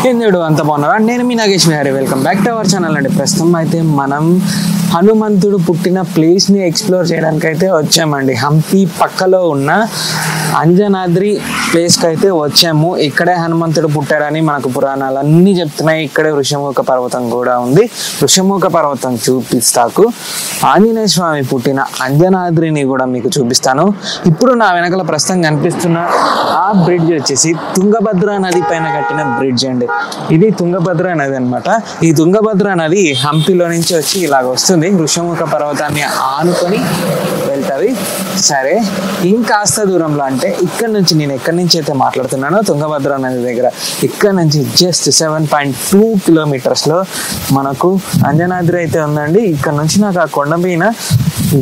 ఎందుడు అంత బాగున్నారా? నేను మీ Nagesh Vihari. Welcome back to our channel అండి. ప్రస్తుతం అయితే మనం హనుమంతుడు పుట్టిన ప్లేస్ని ఎక్స్ప్లోర్ చేయడానికి అయితే వచ్చామండి. హంపి పక్కలో ఉన్న అంజనాద్రి ప్లేస్కి అయితే వచ్చాము. ఇక్కడే హనుమంతుడు పుట్టాడని మనకు పురాణాలు అన్నీ చెప్తున్నాయి. ఇక్కడే వృషముఖ పర్వతం కూడా ఉంది. వృషముఖ పర్వతం చూపిస్తాకు ఆంజనేయ స్వామి పుట్టిన అంజనాద్రిని కూడా మీకు చూపిస్తాను. ఇప్పుడు నా వెనకాల ప్రస్తుతం కనిపిస్తున్న ఆ బ్రిడ్జ్ వచ్చేసి తుంగభద్ర నది పైన కట్టిన బ్రిడ్జ్ అండి. ఇది తుంగభద్ర నది అనమాట. ఈ తుంగభద్ర నది హంపిలో నుంచి వచ్చి ఇలాగ వస్తుంది. వృషముఖ పర్వతాన్ని ఆనుకొని వెళ్తుంది. సరే, ఇంకాస్త దూరంలో అంటే నేను ఎక్కడి నుంచి అయితే మాట్లాడుతున్నానో తుంగభద్ర నది దగ్గర, ఇక్కడ నుంచి జస్ట్ 7.2 కిలోమీటర్స్లో మనకు అంజనాద్రి అయితే ఉందండి. ఇక్కడ నుంచి నాకు ఆ కొండ పైన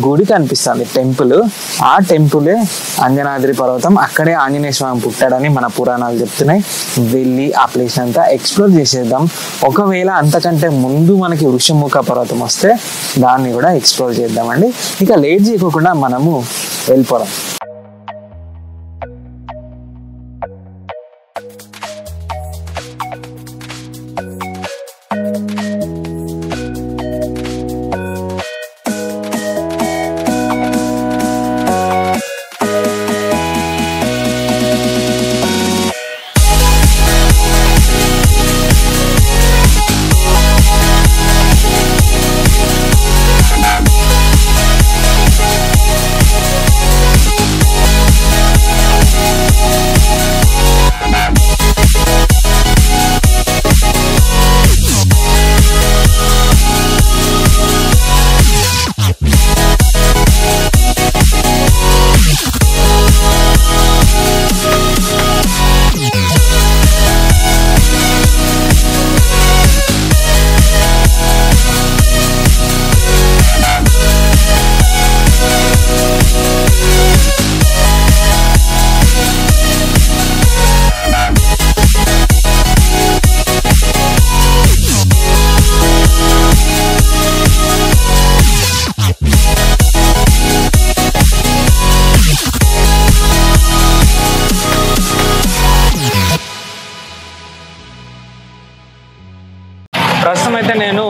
గుడి కనిపిస్తుంది, టెంపుల్. ఆ టెంపులే అంజనాద్రి పర్వతం. అక్కడే ఆంజనేయ స్వామి పుట్టాడని మన పురాణాలు చెప్తున్నాయి. వెళ్ళి ఆ ప్లేస్ అంతా ఎక్స్ప్లోర్ చేసేద్దాం. ఒకవేళ అంతకంటే ముందు మనకి వృషముఖ పర్వతం వస్తే దాన్ని కూడా ఎక్స్ప్లోర్ చేద్దామండి. ఇక లేట్ చేయకుండా మనము వెళ్ళిపోదాం. ప్రస్తుతం అయితే నేను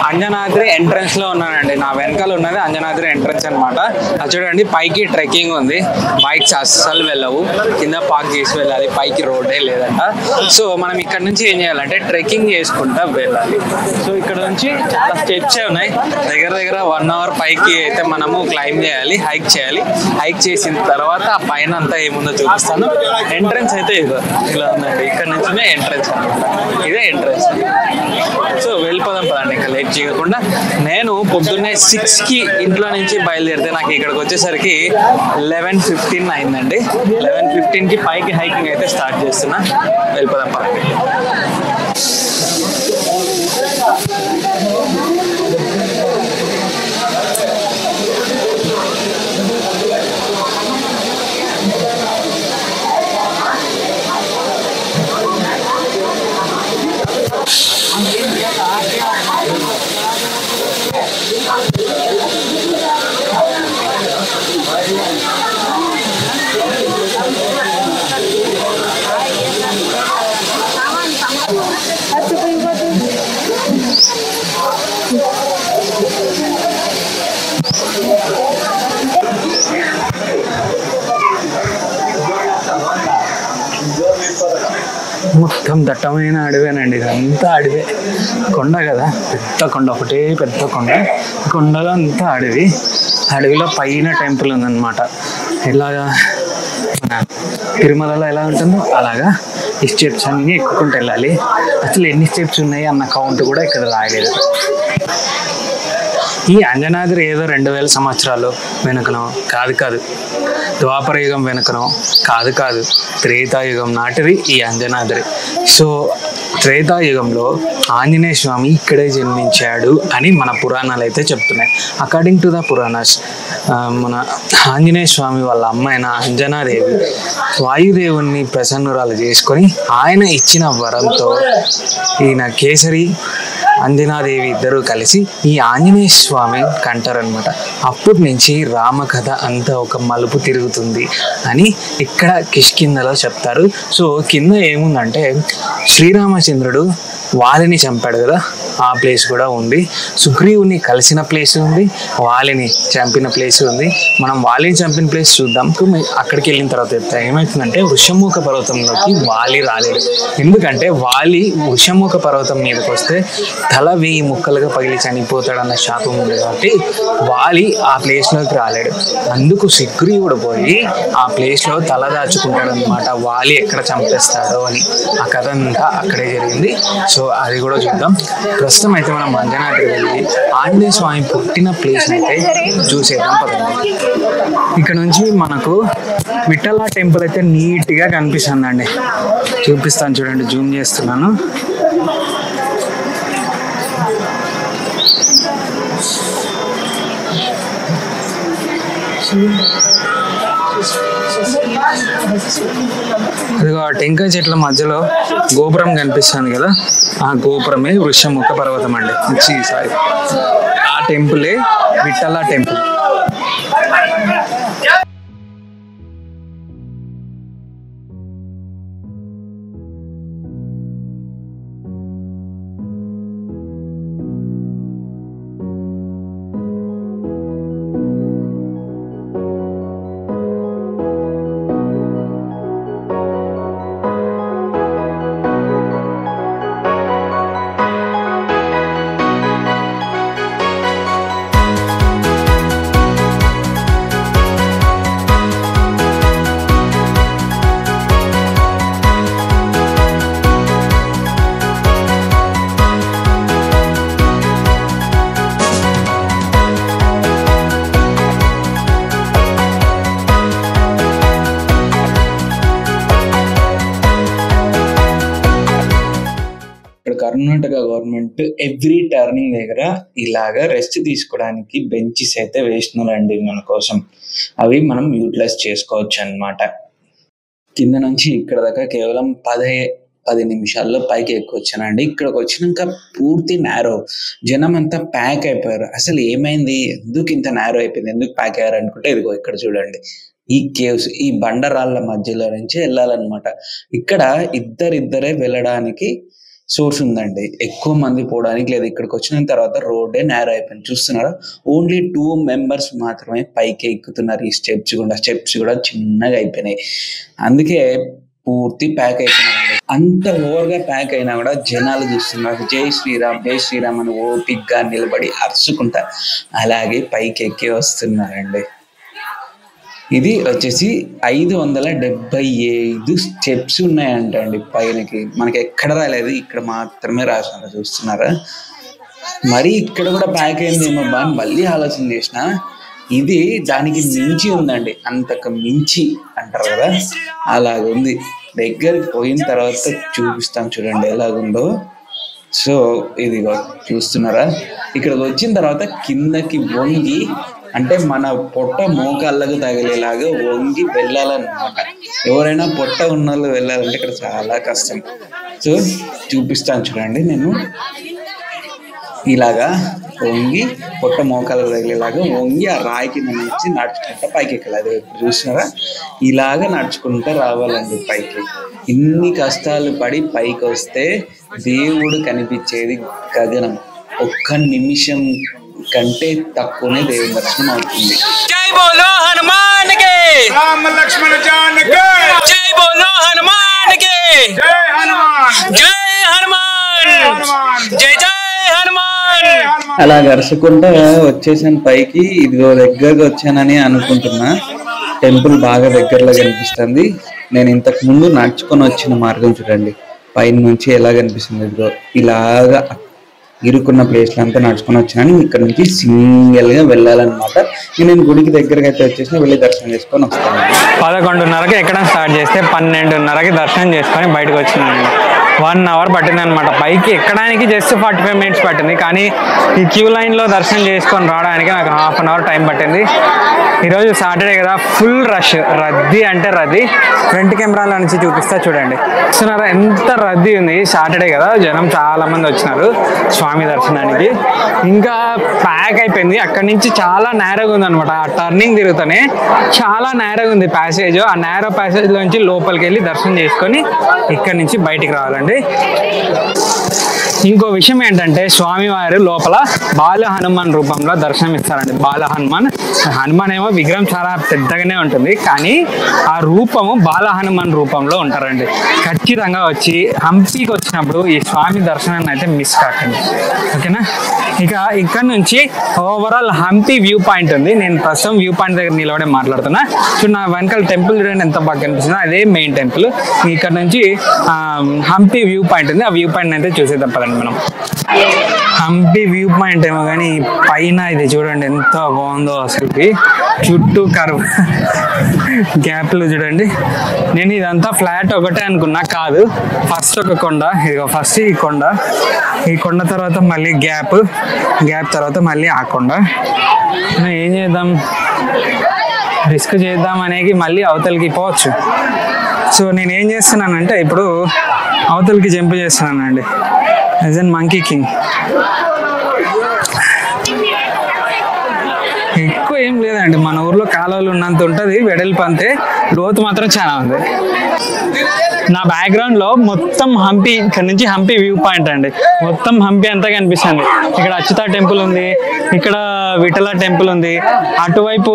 అంజనాద్రి ఎంట్రన్స్ లో ఉన్నానండి. నా వెనకాల ఉన్నది అంజనాద్రి ఎంట్రన్స్ అనమాట. అది చూడండి, పైకి ట్రెక్కింగ్ ఉంది. బైక్స్ అస్సలు వెళ్ళవు, కింద పార్క్ చేసి వెళ్ళాలి. పైకి రోడ్డే లేదంట. సో మనం ఇక్కడ నుంచి ఏం చేయాలంటే ట్రెక్కింగ్ చేసుకుంటా వెళ్ళాలి. సో ఇక్కడ నుంచి చాలా స్టెప్స్ ఉన్నాయి. దగ్గర 1 అవర్ పైకి అయితే మనము క్లైంబ్ చేయాలి, హైక్ చేయాలి. హైక్ చేసిన తర్వాత ఆ పైన అంతా ఏముందో చూపిస్తాను. ఎంట్రన్స్ అయితే ఇలా ఉందండి. ఇక్కడ నుంచి ఎంట్రన్స్ అనమాట. ఇదే ఎంట్రన్స్. సో వెళ్ళిపోదాం పదండి, ఇంకా లేట్ చేయకుండా. నేను పొద్దున్నే 6కి ఇంట్లో నుంచి బయలుదేరితే నాకు ఇక్కడికి వచ్చేసరికి 11:15 అయిందండి. 11:15కి పైకి హైకింగ్ అయితే స్టార్ట్ చేస్తున్నా. వెళ్ళిపోదాం పదండి. మొత్తం దట్టమైన అడవేనండి. ఇదంతా అడవే. కొండ కదా, పెద్ద కొండ, ఒకటే పెద్ద కొండ. కొండలో అంతా అడవి. అడవిలో పైన టెంపుల్ ఉందన్నమాట. ఇలాగా మన తిరుమలలో ఎలా ఉంటుందో అలాగా ఈ స్టెప్స్ అన్నీ ఎక్కుకుంటూ వెళ్ళాలి. అసలు ఎన్ని స్టెప్స్ ఉన్నాయి అన్న కౌంట్ కూడా ఇక్కడ రాయలేదు. ఈ అంజనాద్రి ఏదో 2000 సంవత్సరాలు వెనుకనో కాదు, ద్వాపర యుగం వెనుకనో కాదు, త్రేతాయుగం నాటిది ఈ అంజనాద్రి. సో త్రేతాయుగంలో ఆంజనేయ స్వామి ఇక్కడే జన్మించాడు అని మన పురాణాలు అయితే చెప్తున్నాయి. అకార్డింగ్ టు ద పురాణాస్, మన ఆంజనేయ స్వామి వాళ్ళ అమ్మాయిన అంజనాదేవి వాయుదేవుణ్ణి ప్రసన్నురాలు చేసుకొని ఆయన ఇచ్చిన వరంతో ఈయన కేసరి అంజనాదేవి ఇద్దరు కలిసి ఈ ఆంజనేయ స్వామి కంటారనమాట. అప్పటి నుంచి రామకథ అంతా ఒక మలుపు తిరుగుతుంది అని ఇక్కడ కిష్కింధలో చెప్తారు. సో కింద ఏముందంటే శ్రీరామచంద్రుడు వాలిని చంపాడు కదా, ఆ ప్లేస్ కూడా ఉంది. సుగ్రీవుని కలిసిన ప్లేస్ ఉంది, వాలిని చంపిన ప్లేస్ ఉంది. మనం వాలిని చంపిన ప్లేస్ చూద్దాం. అక్కడికి వెళ్ళిన తర్వాత ఏమవుతుందంటే వృషముఖ పర్వతంలోకి వాలి రాలేడు. ఎందుకంటే వాలి వృషముఖ పర్వతం మీదకి వస్తే తల 1000 ముక్కలుగా పగిలి చనిపోతాడన్న శాపం ఉంది కాబట్టి వాలి ఆ ప్లేస్లోకి రాలేడు. అందుకు సుగ్రీవుడు పోయి ఆ ప్లేస్లో తల దాచుకుంటాడు అనమాట, వాలి ఎక్కడ చంపేస్తాడో అని. ఆ కథ అంతా అక్కడే జరిగింది. సో అది కూడా చూద్దాం. ప్రస్తుతం అయితే మనం అంజనాద్రి వెళ్ళి ఆంజనేయ స్వామి పుట్టిన ప్లేస్ అయితే చూసేద్దాం పదండి. ఇక్కడ నుంచి మనకు విఠల టెంపుల్ అయితే నీట్గా కనిపిస్తుందండి. చూపిస్తాను చూడండి, జూమ్ చేస్తున్నాను. అదిగో టెంకాయ చెట్ల మధ్యలో గోపురం కనిపిస్తుంది కదా, ఆ గోపురమే వృషముఖ పర్వతం అండి. సారీ, ఆ టెంపులే Vittala temple. Karnataka government every turning దగ్గర ఇలాగా రెస్ట్ తీసుకోవడానికి బెంచెస్ అయితే వేస్తున్నారండి మన కోసం. అవి మనం యూటిలైజ్ చేసుకోవచ్చు అన్నమాట. కింద నుంచి ఇక్కడ దాకా కేవలం 10 నిమిషాల్లో పైకి ఎక్కువచ్చానండి. ఇక్కడికి వచ్చినాక పూర్తి నేరో, జనం అంతా ప్యాక్ అయిపోయారు. అసలు ఏమైంది, ఎందుకు ఇంత నేరో అయిపోయింది, ఎందుకు ప్యాక్ అయ్యారు అనుకుంటే ఇదిగో ఇక్కడ చూడండి, ఈ కేవ్స్, ఈ బండరాళ్ళ మధ్యలో నుంచి వెళ్ళాలన్నమాట. ఇక్కడ ఇద్దరే వెళ్ళడానికి సోర్స్ ఉందండి, ఎక్కువ మంది పోవడానికి లేదు. ఇక్కడికి వచ్చిన తర్వాత రోడ్డే నేరో అయిపోయింది. చూస్తున్నారా, ఓన్లీ 2 మెంబర్స్ మాత్రమే పైకి ఎక్కుతున్నారు. ఈ స్టెప్స్ కూడా చిన్నగా అయిపోయినాయి. అందుకే పూర్తి ప్యాక్ అయిపోయినారండి. అంత ఓవర్గా ప్యాక్ అయినా కూడా జనాలు చూస్తున్నారు, జై శ్రీరామ్ అని ఓపిక్గా నిలబడి అరుచుకుంటా అలాగే పైకి ఎక్కి వస్తున్నారండి. ఇది వచ్చేసి 575 స్టెప్స్ ఉన్నాయంట అండి పైనకి. మనకి ఎక్కడ రాలేదు, ఇక్కడ మాత్రమే రాసినారు. చూస్తున్నారా, మరి ఇక్కడ కూడా ప్యాక్ అయిందేమో బా అని మళ్ళీ ఆలోచన చేసిన. ఇది దానికి మించి ఉందండి, అంతకు మించి అంటారు కదా, అలాగుంది. దగ్గరికి పోయిన తర్వాత చూపిస్తాను చూడండి ఎలాగుందో. సో ఇదిగో చూస్తున్నారా, ఇక్కడికి వచ్చిన తర్వాత కిందకి వంగి, అంటే మన పొట్ట మోకాళ్ళకు తగిలేలాగా వంగి వెళ్ళాలన్నమాట. ఎవరైనా పొట్ట ఉన్న వాళ్ళు వెళ్ళాలంటే ఇక్కడ చాలా కష్టం. సో చూపిస్తాను చూడండి, నేను ఇలాగా వంగి పొట్ట మోకాళ్ళకు తగిలేలాగా వంగి ఆ రాయి కింద నుంచి నడుచుకుంటా పైకి ఎక్కాలి. అది చూసినారా, ఇలాగా నడుచుకుంటా రావాలండి పైకి. ఇన్ని కష్టాలు పడి పైకి వస్తే దేవుడు కనిపించేది గగనం. 1 నిమిషం కంటే తక్కువనే దేవుని దర్శనం అవుతుంది. జై బోలో హనుమాన్ కి, రామ లక్ష్మణ జానకి, జై బోలో హనుమాన్ కి, జై హనుమాన్, జై హనుమాన్, జై జై హనుమాన్. అలా గరుచుకుంటా వచ్చేసాను పైకి. ఇదిగో దగ్గరగా వచ్చానని అనుకుంటున్నా. టెంపుల్ బాగా దగ్గరలో కనిపిస్తుంది. నేను ఇంతకు ముందు నడుచుకొని వచ్చిన మార్గం చూడండి, పైన నుంచి ఎలా కనిపిస్తుంది. ఇదిగో ఇలాగా ఇరుకున్న ప్లేస్లో అంతా నడుచుకొని వచ్చాను. ఇక్కడ నుంచి సింగిల్గా వెళ్ళాలన్నమాట. నేను గుడికి దగ్గరగా అయితే వచ్చేసిన, వెళ్ళి దర్శనం చేసుకొని వస్తాను. 11:30కి ఎక్కడ స్టార్ట్ చేస్తే 12:30కి దర్శనం చేసుకొని బయటకు వచ్చినానండి. 1 hour పట్టింది అనమాట. పైకి ఎక్కడానికి జస్ట్ 45 minutes పట్టింది, కానీ ఈ క్యూ లైన్లో దర్శనం చేసుకొని రావడానికి నాకు ½ an hour టైం పట్టింది. ఈరోజు సాటర్డే కదా, ఫుల్ రష్, రద్దీ అంటే రద్దీ. ఫ్రంట్ కెమెరాల నుంచి చూపిస్తా చూడండి. చూస్తున్నారా ఎంత రద్దీ ఉంది. సాటర్డే కదా, జనం చాలా మంది వచ్చినారు స్వామి దర్శనానికి. ఇంకా ప్యాక్ అయిపోయింది. అక్కడి నుంచి చాలా నేరోగా ఉంది అనమాట. ఆ టర్నింగ్ తిరుగుతానే చాలా నేరోగా ఉంది ప్యాసేజ్. ఆ నేరో ప్యాసేజ్ లోంచి లోపలికి వెళ్ళి దర్శనం చేసుకొని ఇక్కడి నుంచి బయటికి రావాలండి. ఇంకో విషయం ఏంటంటే, స్వామివారు లోపల బాల హనుమాన్ రూపంలో దర్శనం ఇస్తారండి. బాల హనుమాన్ ఏమో విగ్రహం చాలా పెద్దగానే ఉంటుంది, కానీ ఆ రూపము బాల హనుమాన్ రూపంలో ఉంటారండి. ఖచ్చితంగా వచ్చి హంపీకి వచ్చినప్పుడు ఈ స్వామి దర్శనాన్ని అయితే మిస్ కాకండి, ఓకేనా. ఇక ఇక్కడ నుంచి ఓవరాల్ హంపీ వ్యూ పాయింట్ ఉంది. నేను ప్రస్తుతం వ్యూ పాయింట్ దగ్గర నిలబడే మాట్లాడుతున్నా. చూడండి, నా వెనకాల టెంపుల్ చూడండి ఎంత బాగా కనిపిస్తుంది. అదే మెయిన్ టెంపుల్. ఇక్కడ నుంచి హంపీ వ్యూ పాయింట్ ఉంది. ఆ వ్యూ పాయింట్ అయితే చూసేద్దాం పదండి మనం. హంపీ వ్యూ పాయింట్ ఏమో కానీ పైన ఇది చూడండి ఎంత బాగుందో అసలుకి. చుట్టూ కర్వ్ గ్యాప్లు చూడండి. నేను ఇదంతా ఫ్లాట్ ఒకటే అనుకున్నా, కాదు. ఫస్ట్ ఒక కొండ, ఇదిగో ఫస్ట్ ఈ కొండ తర్వాత మళ్ళీ గ్యాప్ తర్వాత మళ్ళీ ఆ కొండ. ఏం చేద్దాం, రిస్క్ చేద్దాం అనేది మళ్ళీ అవతలికి పోవచ్చు. సో నేను ఏం చేస్తున్నానంటే ఇప్పుడు అవతలికి జంప్ చేస్తున్నానండి, యాజ్ ఎన్ మంకీ కింగ్. ఎక్కువ ఏం లేదండి, మన ఊర్లో కాలువలు ఉన్నంత ఉంటుంది వెడల్పు, అంతే. లోతు మాత్రం చాలా ఉంది. నా బ్యాక్గ్రౌండ్ లో మొత్తం హంపీ, ఇక్కడ నుంచి హంపీ వ్యూ పాయింట్ అండి. మొత్తం హంపీ అంతా కనిపిస్తుంది. ఇక్కడ అచ్యుత టెంపుల్ ఉంది, ఇక్కడ విఠల టెంపుల్ ఉంది, అటువైపు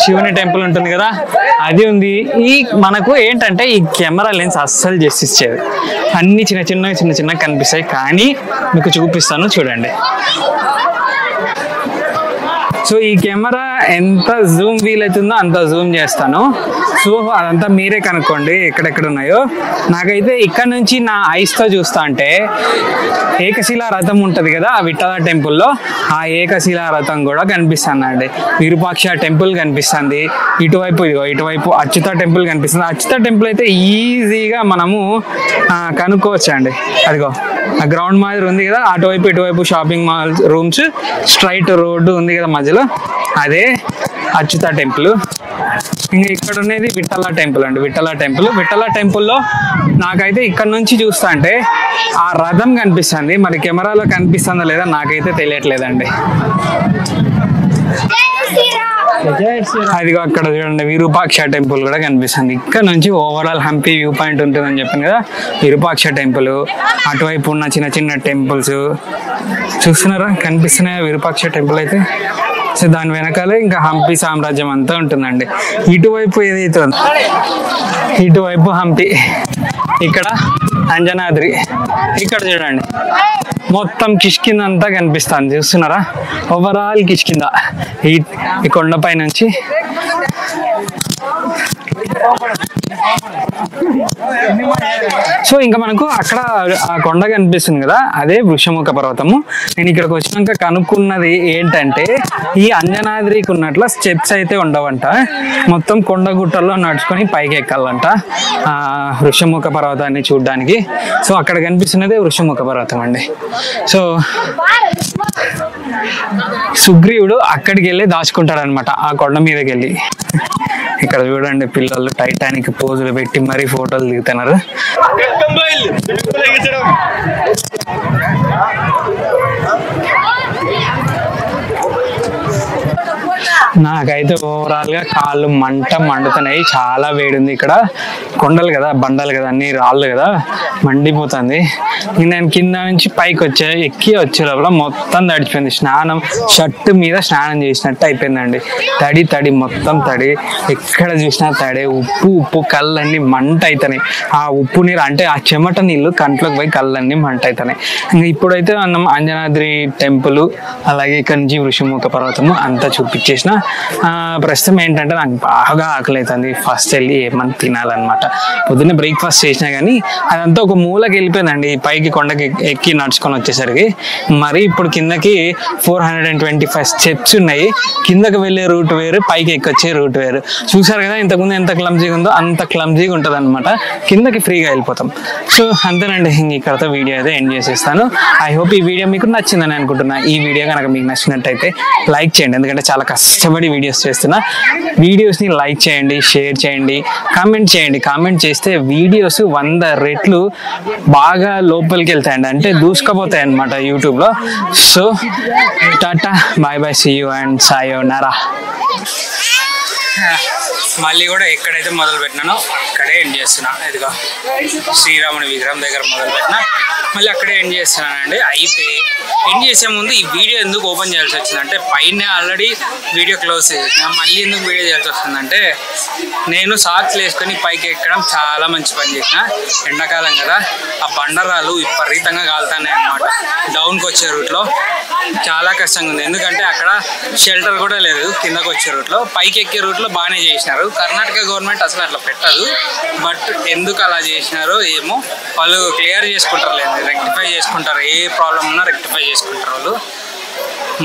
శివుని టెంపుల్ ఉంటుంది కదా, అది ఉంది. ఈ మనకు ఏంటంటే ఈ కెమెరా లెన్స్ అస్సలు జస్టిస్ చేయదు. అన్ని చిన్న కనిపిస్తాయి, కానీ మీకు చూపిస్తాను చూడండి. సో ఈ కెమెరా ఎంత జూమ్ వీలవుతుందో అంత జూమ్ చేస్తాను. సో అదంతా మీరే కనుక్కోండి ఎక్కడెక్కడ ఉన్నాయో. నాకైతే ఇక్కడ నుంచి నా ఐస్తో చూస్తా అంటే ఏకశిలా రథం ఉంటుంది కదా ఆ విఠల టెంపుల్లో, ఆ ఏకశిలా రథం కూడా కనిపిస్తుంది అండి. విరూపాక్ష టెంపుల్ కనిపిస్తుంది. ఇటువైపు అచ్యుత టెంపుల్ కనిపిస్తుంది. అచ్యుత టెంపుల్ అయితే ఈజీగా మనము కనుక్కోవచ్చు అండి. అదిగో ఆ గ్రౌండ్ మాదిరి ఉంది కదా, ఇటువైపు shopping mall rooms, straight road ఉంది కదా మధ్యలో, అదే అచ్యుత టెంపుల్. ఇంకా ఇక్కడ ఉన్నది విఠల టెంపుల్ అండి. విఠల టెంపుల్లో నాకైతే ఇక్కడ నుంచి చూస్తా అంటే ఆ రథం కనిపిస్తుంది. మరి కెమెరాలో కనిపిస్తుందో లేదా నాకైతే తెలియట్లేదండి. అదిగో అక్కడ చూడండి విరూపాక్ష టెంపుల్ కూడా కనిపిస్తుంది. ఇక్కడ నుంచి ఓవరాల్ హంపీ వ్యూ పాయింట్ ఉంటుందని చెప్పాను కదా. విరూపాక్ష టెంపుల్, అటువైపు ఉన్న చిన్న టెంపుల్స్ చూస్తున్నారా, కనిపిస్తున్నాయా విరూపాక్ష టెంపుల్ అయితే. సో దాని వెనకాలే ఇంకా హంపీ సామ్రాజ్యం అంతా ఉంటుందండి. ఇటువైపు ఏదైతే ఇటువైపు హంపీ, ఇక్కడ అంజనాద్రి, ఇక్కడ చూడండి మొత్తం కిష్కింద అంతా కనిపిస్తుంది. చూస్తున్నారా, ఓవరాల్ కిష్కింద ఈ కొండపై నుంచి. సో ఇంకా మనకు అక్కడ ఆ కొండ కనిపిస్తుంది కదా, అదే వృషముఖ పర్వతము. నేను ఇక్కడికి వచ్చినాక కనుక్కున్నది ఏంటంటే ఈ అంజనాద్రికి ఉన్నట్ల స్టెప్స్ అయితే ఉండవంట. మొత్తం కొండ గుట్టల్లో నడుచుకొని పైకి ఎక్కాలంట ఆ వృషముఖ పర్వతాన్ని చూడడానికి. సో అక్కడ కనిపిస్తున్నదే వృషముఖ పర్వతం అండి. సో సుగ్రీవుడు అక్కడికి వెళ్ళి దాచుకుంటాడు అనమాట, ఆ కొండ మీదకి వెళ్ళి. ఇక్కడ చూడండి పిల్లలు టైటానిక్ పోజులు పెట్టి మరీ ఫోటోలు దిగుతున్నారు. నాకైతే ఓవరాల్ గా కాళ్ళు మండుతున్నాయి, చాలా వేడి ఉంది. ఇక్కడ కొండలు కదా, బండలు కదా, అన్ని రాళ్ళు కదా, మండిపోతుంది. నేను కింద నుంచి పైకి ఎక్కి వచ్చే లోపల మొత్తం తడిచిపోయింది. షర్ట్ మీద స్నానం చేసినట్టు అయిపోయిందండి. తడి మొత్తం తడి, ఎక్కడ చూసినా తడే. ఉప్పు కళ్ళన్నీ మంట అవుతున్నాయి. ఆ ఉప్పు నీరు అంటే ఆ చెమట నీళ్ళు కంట్లోకి పోయి కళ్ళన్నీ మంట అవుతున్నాయి. ఇంకా ఇప్పుడైతే మనం అంజనాద్రి టెంపుల్, అలాగే ఇక్కడ నుంచి వృషముఖ పర్వతము అంతా చూపించేసిన. ప్రస్తుతం ఏంటంటే నాకు బాగా ఆకలి అవుతుంది, ఫస్ట్ వెళ్ళి ఏమన్నా తినాలన్నమాట. పొద్దున్నే బ్రేక్ఫాస్ట్ చేసినా కానీ అదంతా ఒక మూలకి వెళ్ళిపోయిందండి. పైకి కొండకి ఎక్కి నడుచుకొని వచ్చేసరికి. మరి ఇప్పుడు కిందకి 425 స్టెప్స్ ఉన్నాయి. కిందకి వెళ్ళే రూట్ వేరు, పైకి ఎక్కొచ్చే రూట్ వేరు. చూసారు కదా ఇంతకుముందు ఎంత క్లమ్జీగా ఉందో, అంత క్లమ్జీగా ఉంటుంది అనమాట. కిందకి ఫ్రీగా వెళ్ళిపోతాం. సో అంతేనండి, ఇక్కడతో వీడియో అయితే ఎండ్ చేసేస్తాను. ఐ హోప్ ఈ వీడియో మీకు నచ్చిందని అనుకుంటున్నా. ఈ వీడియో కనుక మీకు నచ్చినట్టయితే లైక్ చేయండి, ఎందుకంటే చాలా కష్టపడి వీడియోస్ చేస్తున్నా. వీడియోస్ని లైక్ చేయండి, షేర్ చేయండి, కామెంట్ చేయండి. కామెంట్ చేస్తే వీడియోస్ 100 రెట్లు బాగా లోపలికి వెళ్తాయండి, అంటే దూసుకుపోతాయి అన్నమాట యూట్యూబ్లో. So tata, bye bye, see you and సాయోనారా. మళ్ళీ కూడా ఎక్కడైతే మొదలు పెట్టినానో అక్కడే ఎండ్ చేస్తున్నా. ఇదిగో శ్రీరాముని విగ్రహం దగ్గర మొదలు పెట్టినా, మళ్ళీ అక్కడే ఎండ్ చేస్తున్నానండి. అయితే ఎండ్ చేసే ముందు ఈ వీడియో ఎందుకు ఓపెన్ చేయాల్సి వచ్చిందంటే, పైన ఆల్రెడీ వీడియో క్లోజ్ చేసిన, మళ్ళీ ఎందుకు వీడియో చేయాల్సి వస్తుందంటే, నేను సాక్స్ వేసుకొని పైకి ఎక్కడం చాలా మంచి పని చేసిన. ఎండాకాలం కదా, ఆ బండరాలు విపరీతంగా కాలుతున్నాయి అన్నమాట. డౌన్కి వచ్చే రూట్లో చాలా కష్టంగా ఉంది, ఎందుకంటే అక్కడ షెల్టర్ కూడా లేదు. కిందకు వచ్చే రూట్లో, పైకి ఎక్కే రూట్లో బాగానే చేసినారు. కర్ణాటక గవర్నమెంట్ అసలు అట్లా పెట్టదు, బట్ ఎందుకు అలా చేసినారో ఏమో. వాళ్ళు క్లియర్ చేసుకుంటారు, లేదు రెక్టిఫై చేసుకుంటారు. ఏ ప్రాబ్లం ఉన్నా రెక్టిఫై చేసుకుంటారు వాళ్ళు.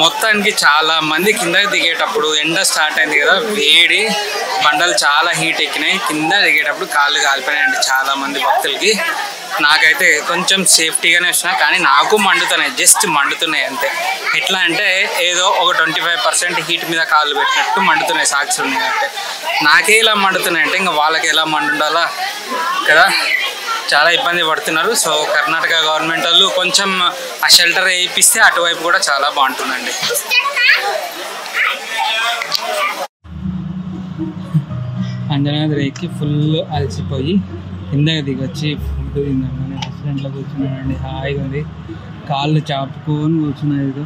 మొత్తానికి చాలా మంది కిందకి దిగేటప్పుడు ఎండ స్టార్ట్ అయింది కదా, వేడి బండలు చాలా హీట్ ఎక్కినాయి. కింద దిగేటప్పుడు కాళ్ళు కాలిపోయినాయండి చాలా మంది భక్తులకి. నాకైతే కొంచెం సేఫ్టీగానే వచ్చినా, కానీ నాకు మండుతున్నాయి, జస్ట్ మండుతున్నాయి అంతే. ఎట్లా అంటే ఏదో ఒక 25% హీట్ మీద కాళ్ళు పెట్టినట్టు మండుతున్నాయి సాక్షులు ఉన్నాయి. అంటే నాకే ఇలా మండుతున్నాయి అంటే ఇంకా వాళ్ళకి ఎలా మండుండాలా కదా, చాలా ఇబ్బంది పడుతున్నారు. సో కర్ణాటక గవర్నమెంట్ వాళ్ళు కొంచెం ఆ షెల్టర్ వేయిస్తే అటువైపు కూడా చాలా బాగుంటుందండి. అంజనాద్రి ఎక్కి ఫుల్ అలసిపోయి కిందకి దిగొచ్చి ఫుడ్ తిందామని రెస్టారెంట్లో కూర్చున్నానండి. హాయిగా ఉంది, కాళ్ళు చాపుకొని కూర్చున్నది.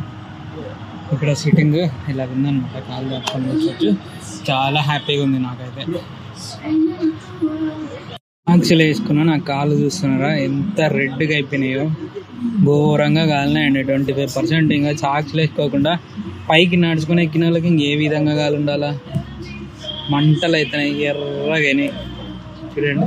ఇక్కడ సిట్టింగ్ ఇలా ఉందన్నమాట, కాళ్ళు చాపుకొని కూర్చోవచ్చు. చాలా హ్యాపీగా ఉంది నాకైతే. సాక్స్లు వేసుకున్నా, నా కాళ్ళు చూస్తున్నారా ఎంత రెడ్గా అయిపోయినాయో, ఘోరంగా కాలినాయండి. 25%. ఇంకా సాక్స్లు వేసుకోకుండా పైకి నడుచుకుని ఎక్కిన వాళ్ళకి ఇంకే విధంగా కాలు ఉండాలా, మంటలు అవుతున్నాయి, ఎర్రగానే చూడండి.